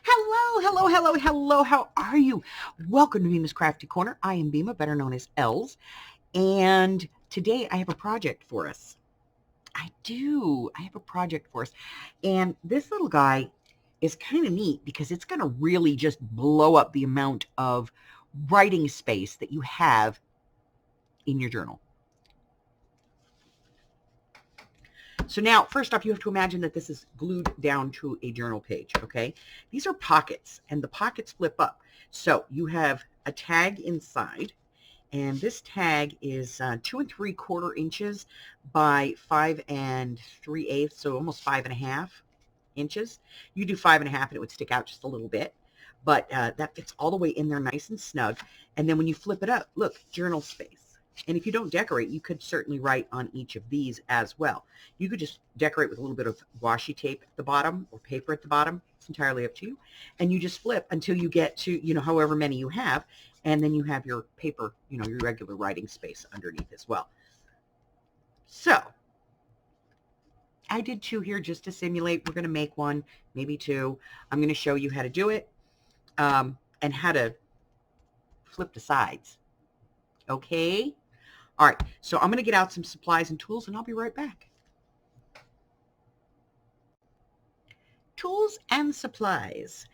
Hello, hello, hello, hello. How are you? Welcome to Bemis Crafty Corner. I am Bima, better known as Els, and today I have a project for us. I do. I have a project for us, and this little guy is kind of neat because it's going to really just blow up the amount of writing space that you have in your journal. So now, first off, you have to imagine that this is glued down to a journal page, okay? These are pockets, and the pockets flip up. So you have a tag inside, and this tag is 2 3/4 inches by 5 3/8, so almost 5.5 inches. You do 5.5 and it would stick out just a little bit, but that fits all the way in there nice and snug. And then when you flip it up, look, journal space. And if you don't decorate, you could certainly write on each of these as well. You could just decorate with a little bit of washi tape at the bottom or paper at the bottom. It's entirely up to you. And you just flip until you get to, however many you have. And then you have your paper, your regular writing space underneath as well. So I did 2 here just to simulate. We're going to make 1, maybe 2. I'm going to show you how to do it and how to flip the sides. Okay? All right, so I'm going to get out some supplies and tools, and I'll be right back. Tools and supplies.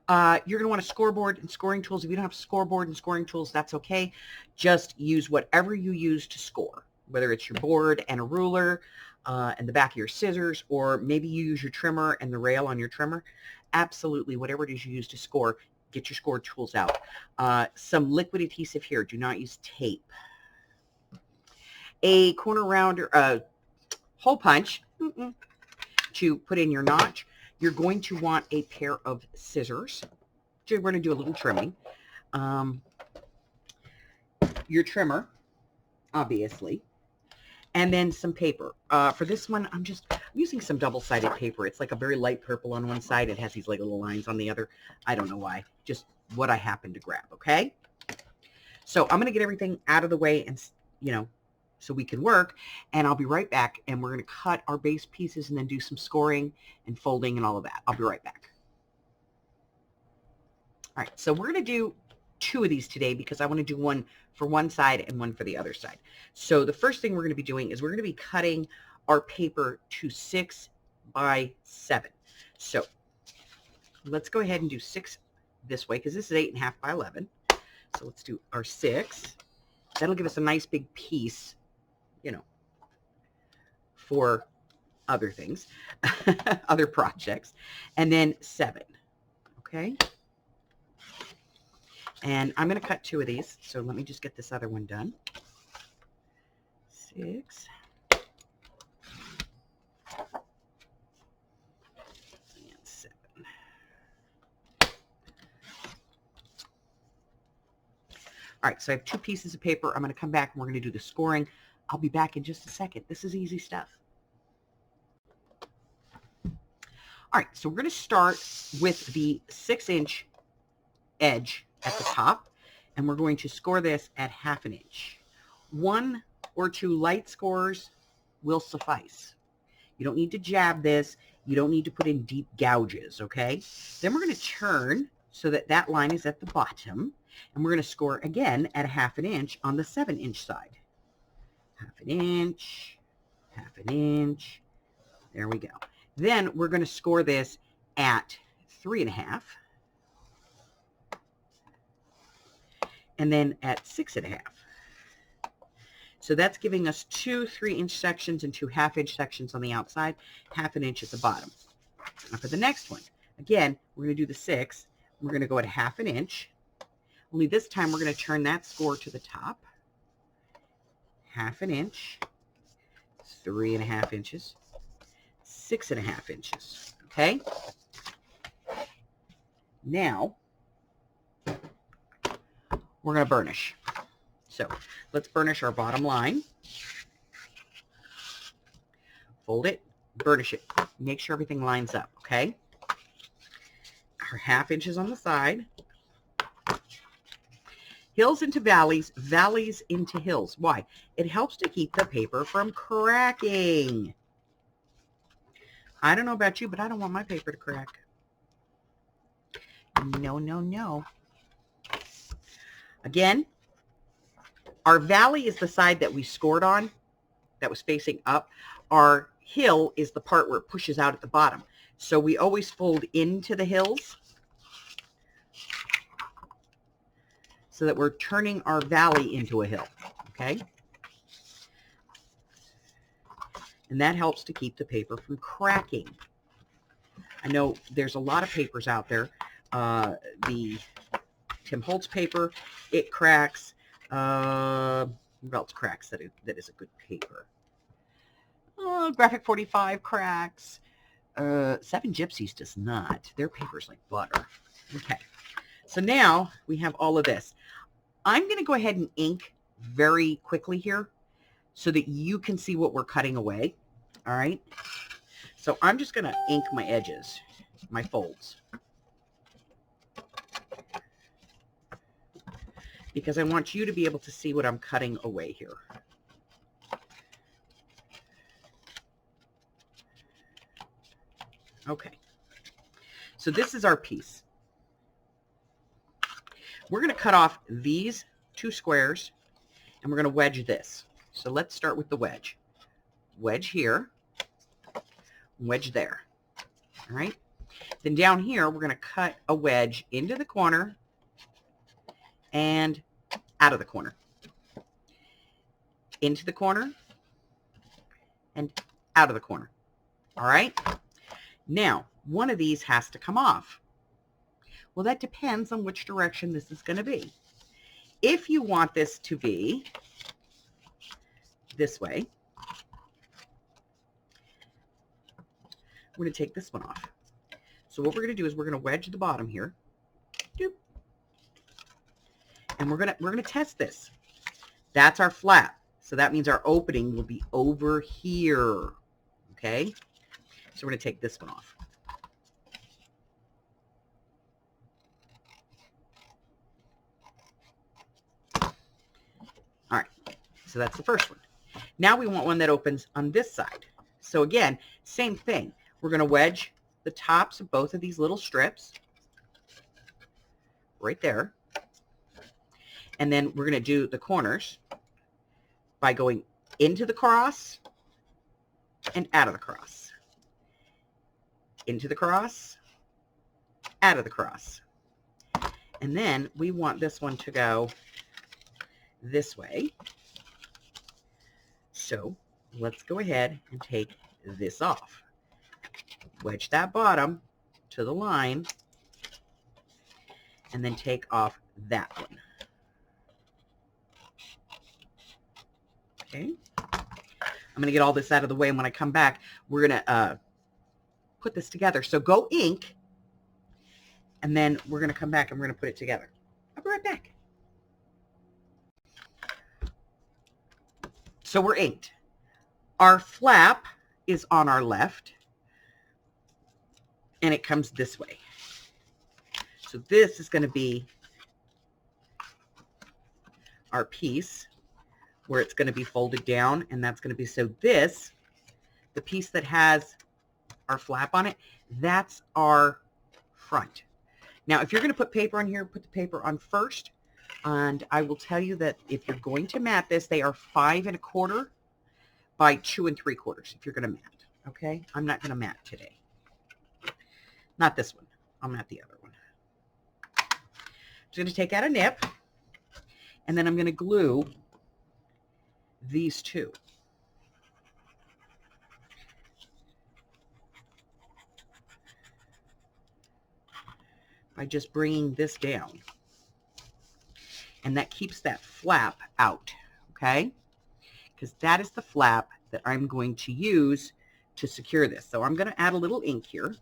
You're going to want a scoreboard and scoring tools. If you don't have a scoreboard and scoring tools, that's okay. Just use whatever you use to score, whether it's your board and a ruler and the back of your scissors, or maybe you use your trimmer and the rail on your trimmer. Absolutely, whatever it is you use to score, get your score tools out. Some liquid adhesive here. Do not use tape. A corner rounder, hole punch to put in your notch. You're going to want a pair of scissors. We're going to do a little trimming. Your trimmer, obviously, and then some paper. For this one, I'm using some double-sided paper. It's like a very light purple on one side. It has these like little lines on the other. I don't know why. Just what I happen to grab, okay? So I'm going to get everything out of the way and, so we can work, and I'll be right back, and we're going to cut our base pieces and then do some scoring and folding and all of that. I'll be right back. All right, so we're going to do 2 of these today because I want to do one for one side and one for the other side. So the first thing we're going to be doing is we're going to be cutting our paper to 6 by 7. So let's go ahead and do 6 this way because this is 8.5 by 11. So let's do our 6. That'll give us a nice big piece, for other things, other projects. And then 7, okay? And I'm going to cut 2 of these. So let me just get this other one done. 6. And 7. All right, so I have 2 pieces of paper. I'm going to come back and we're going to do the scoring. I'll be back in just a second. This is easy stuff. All right, so we're going to start with the 6-inch edge at the top, and we're going to score this at 1/2 inch. 1 or 2 light scores will suffice. You don't need to jab this. You don't need to put in deep gouges, okay? Then we're going to turn so that that line is at the bottom, and we're going to score again at 1/2 inch on the 7-inch side. 1/2 inch, 1/2 inch. There we go. Then we're going to score this at 3.5, and then at 6.5. So that's giving us 2 3-inch sections and 2 1/2-inch sections on the outside, 1/2 inch at the bottom. Now for the next one, again, we're going to do the 6. We're going to go at 1/2 inch. Only this time we're going to turn that score to the top. 1/2 inch, 3.5 inches, 6.5 inches. Okay? Now, we're going to burnish. So let's burnish our bottom line. Fold it, burnish it. Make sure everything lines up, okay? Our 1/2 inches on the side. Hills into valleys, valleys into hills. Why? It helps to keep the paper from cracking. I don't know about you, but I don't want my paper to crack. No, no, no. Again, our valley is the side that we scored on, that was facing up. Our hill is the part where it pushes out at the bottom. So we always fold into the hills so that we're turning our valley into a hill, okay? And that helps to keep the paper from cracking. I know there's a lot of papers out there. The Tim Holtz paper, it cracks. What else cracks that is a good paper? Graphic 45 cracks. Seven Gypsies does not. Their paper's like butter. Okay. So now we have all of this. I'm going to go ahead and ink very quickly here so that you can see what we're cutting away. All right. So I'm just going to ink my edges, my folds, because I want you to be able to see what I'm cutting away here. Okay. So this is our piece. We're going to cut off these two squares and we're going to wedge this. So let's start with the wedge. Wedge here, wedge there. All right. Then down here, we're going to cut a wedge into the corner and out of the corner. Into the corner and out of the corner. All right. Now, one of these has to come off. Well, that depends on which direction this is going to be. If you want this to be this way, we're going to take this one off. So what we're going to do is we're going to wedge the bottom here. Doop. And we're going to test this. That's our flap. So that means our opening will be over here. Okay? So we're going to take this one off. All right. So that's the first one. Now we want one that opens on this side. So again, same thing. We're going to wedge the tops of both of these little strips right there. And then we're going to do the corners by going into the cross and out of the cross. Into the cross, out of the cross. And then we want this one to go this way. So let's go ahead and take this off. Wedge that bottom to the line and then take off that one. Okay. I'm going to get all this out of the way, and when I come back, we're going to put this together. So go ink, and then we're going to come back and we're going to put it together. I'll be right back. So we're inked. Our flap is on our left, and it comes this way. So this is going to be our piece where it's going to be folded down, and that's going to be, so this, the piece that has our flap on it, that's our front. Now, if you're going to put paper on here, put the paper on first. And I will tell you that if you're going to mat this, they are 5 1/4 by 2 3/4 if you're going to mat. Okay? I'm not going to mat today. Not this one. I'll mat the other one. I'm just going to take out a nip, and then I'm going to glue these two. By just bringing this down. And that keeps that flap out, okay? Because that is the flap that I'm going to use to secure this. So I'm going to add a little ink here.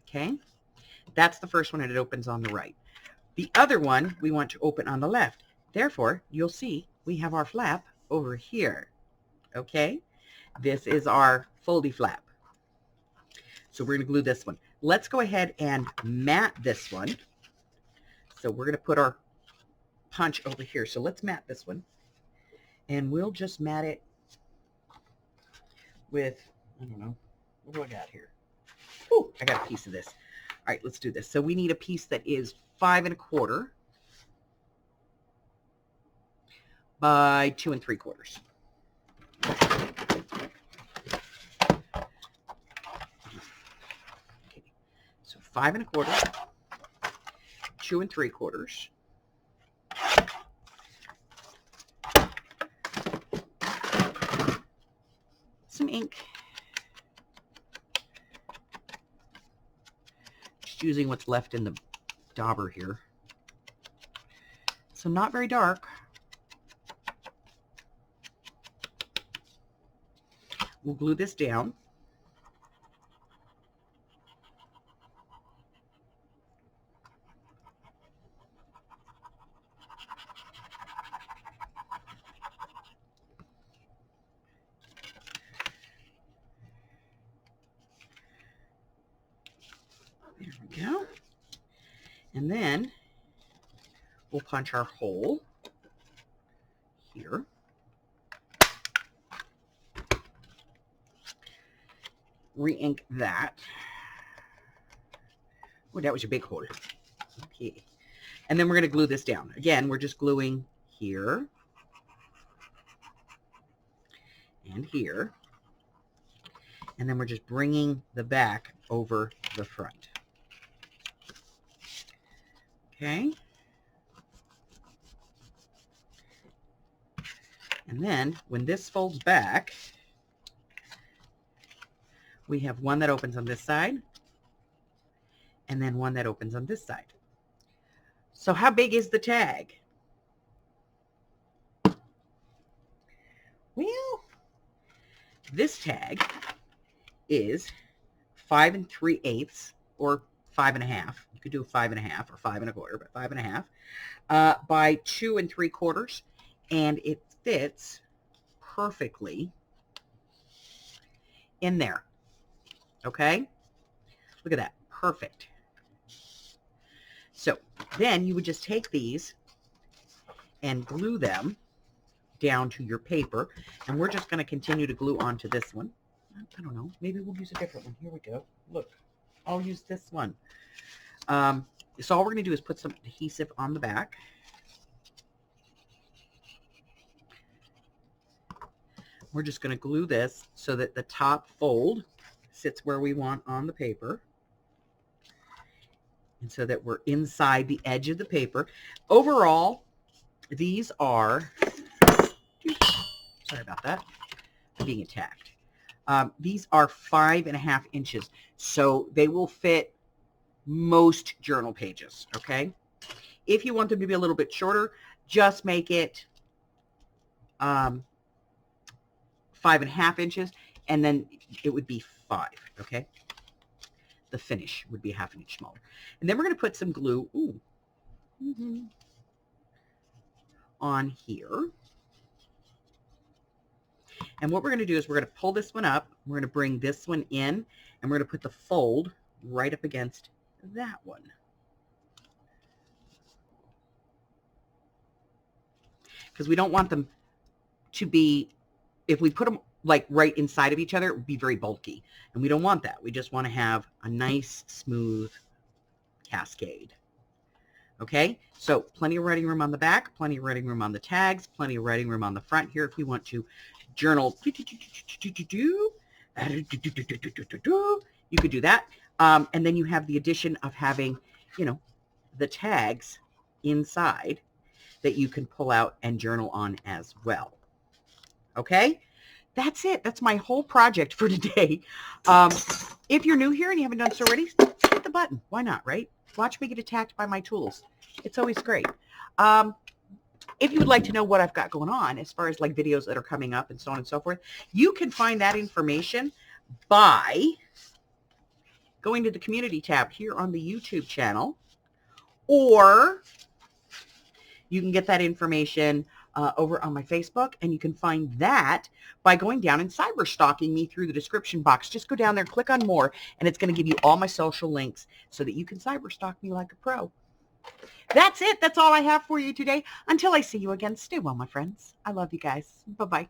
Okay? That's the first one, and it opens on the right. The other one we want to open on the left. Therefore, you'll see we have our flap over here. Okay? This is our foldy flap. So we're going to glue this one. Let's go ahead and mat this one. So we're going to put our punch over here. So let's mat this one. And we'll just mat it with, I don't know, what do I got here? Oh, I got a piece of this. All right, let's do this. So we need a piece that is 5 1/4 by 2 3/4. Okay. So 5 1/4, 2 3/4. Some ink. Just using what's left in the dauber here. So not very dark. We'll glue this down. There we go. And then we'll punch our hole here. Re-ink that. Oh, that was a big hole. Okay. And then we're going to glue this down. Again, we're just gluing here and here. And then we're just bringing the back over the front. Okay. And then when this folds back, we have one that opens on this side and then one that opens on this side. So how big is the tag? Well, this tag is 5 3/8 or 5 1/2. You could do 5 1/2 or 5 1/4, but 5 1/2 by 2 3/4, and it fits perfectly in there. Okay, look at that, perfect. So then you would just take these and glue them down to your paper, and we're just going to continue to glue onto this one. I don't know, maybe we'll use a different one. Here we go. Look, I'll use this one. So all we're going to do is put some adhesive on the back. We're just going to glue this so that the top fold sits where we want on the paper, and so that we're inside the edge of the paper. Overall, these are, sorry about that, I'm being attacked. These are 5 1/2 inches, so they will fit most journal pages, okay? If you want them to be a little bit shorter, just make it 5 1/2 inches, and then it would be 5, okay? The finish would be 1/2 inch smaller. And then we're going to put some glue on here. And what we're going to do is we're going to pull this one up, we're going to bring this one in, and we're going to put the fold right up against that one. Because we don't want them to be, if we put them like right inside of each other, it would be very bulky. And we don't want that. We just want to have a nice, smooth cascade. Okay, so plenty of writing room on the back, plenty of writing room on the tags, plenty of writing room on the front here if you want to journal. You could do that. And then you have the addition of having, you know, the tags inside that you can pull out and journal on as well. Okay, that's it. That's my whole project for today. If you're new here and you haven't done so already, hit the button. Why not, right? Watch me get attacked by my tools. It's always great. If you would like to know what I've got going on as far as like videos that are coming up and so on and so forth, you can find that information by going to the community tab here on the YouTube channel, or you can get that information over on my Facebook, and you can find that by going down and cyber stalking me through the description box. Just go down there, click on more, and it's going to give you all my social links so that you can cyber stalk me like a pro. That's it. That's all I have for you today. Until I see you again, stay well, my friends. I love you guys. Bye-bye.